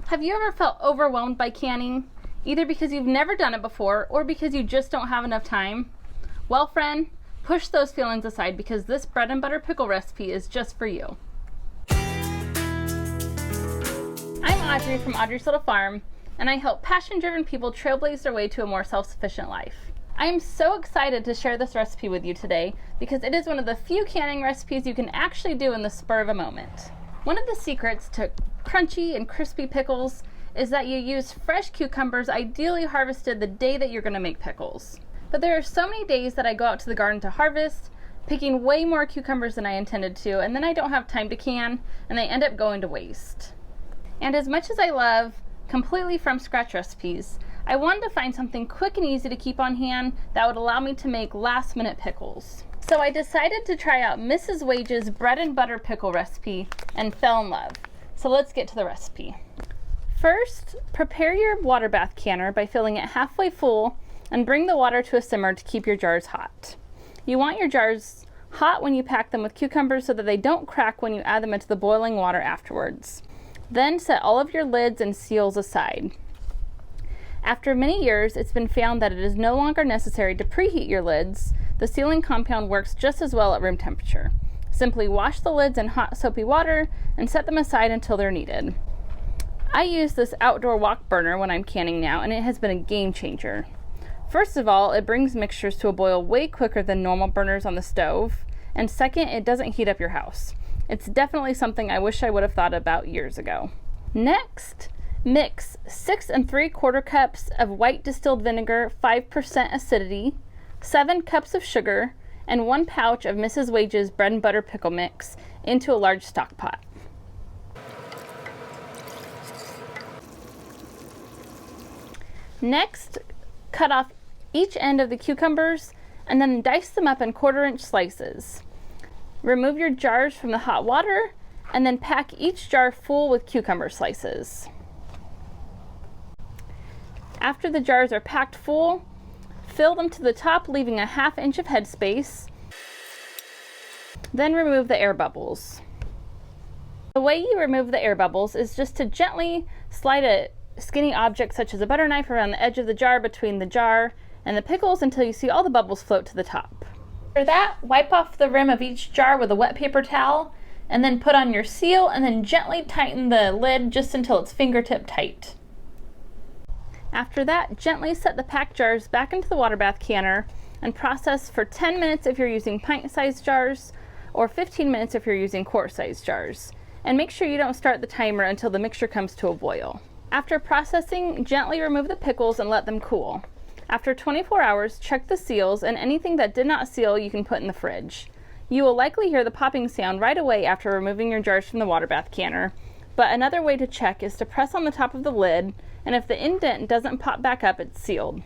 Have you ever felt overwhelmed by canning? Either because you've never done it before or because you just don't have enough time? Well, friend, push those feelings aside because this bread and butter pickle recipe is just for you. I'm Audrey from Audrey's Little Farm, and I help passion-driven people trailblaze their way to a more self-sufficient life. I am so excited to share this recipe with you today because it is one of the few canning recipes you can actually do in the spur of a moment. One of the secrets to crunchy and crispy pickles is that you use fresh cucumbers ideally harvested the day that you're going to make pickles. But there are so many days that I go out to the garden to harvest, picking way more cucumbers than I intended to, and then I don't have time to can, and they end up going to waste. And as much as I love completely from scratch recipes, I wanted to find something quick and easy to keep on hand that would allow me to make last minute pickles. So I decided to try out Mrs. Wage's bread and butter pickle recipe and fell in love. So let's get to the recipe. First, prepare your water bath canner by filling it halfway full and bring the water to a simmer to keep your jars hot. You want your jars hot when you pack them with cucumbers so that they don't crack when you add them into the boiling water afterwards. Then set all of your lids and seals aside. After many years, it's been found that it is no longer necessary to preheat your lids. The sealing compound works just as well at room temperature. Simply wash the lids in hot soapy water and set them aside until they're needed. I use this outdoor wok burner when I'm canning now, and it has been a game changer. First of all, it brings mixtures to a boil way quicker than normal burners on the stove, and second, it doesn't heat up your house. It's definitely something I wish I would have thought about years ago. Next, mix 6 3/4 cups of white distilled vinegar, 5% acidity, 7 cups of sugar, and 1 pouch of Mrs. Wage's bread and butter pickle mix into a large stock pot. Next, cut off each end of the cucumbers and then dice them up in 1/4-inch slices. Remove your jars from the hot water and then pack each jar full with cucumber slices. After the jars are packed full, fill them to the top, leaving a 1/2 inch of headspace. Then remove the air bubbles. The way you remove the air bubbles is just to gently slide a skinny object such as a butter knife around the edge of the jar between the jar and the pickles until you see all the bubbles float to the top. After that, wipe off the rim of each jar with a wet paper towel and then put on your seal and then gently tighten the lid just until it's fingertip tight. After that, gently set the packed jars back into the water bath canner and process for 10 minutes if you're using pint-sized jars or 15 minutes if you're using quart-sized jars. And make sure you don't start the timer until the mixture comes to a boil. After processing, gently remove the pickles and let them cool. After 24 hours, check the seals, and anything that did not seal you can put in the fridge. You will likely hear the popping sound right away after removing your jars from the water bath canner, but another way to check is to press on the top of the lid, and if the indent doesn't pop back up, it's sealed.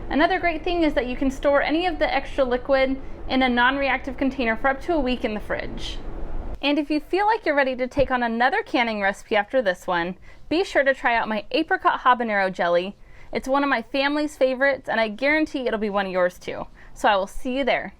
Another great thing is that you can store any of the extra liquid in a non-reactive container for up to a week in the fridge. And if you feel like you're ready to take on another canning recipe after this one, be sure to try out my apricot habanero jelly. It's one of my family's favorites, and I guarantee it'll be one of yours too. So I will see you there.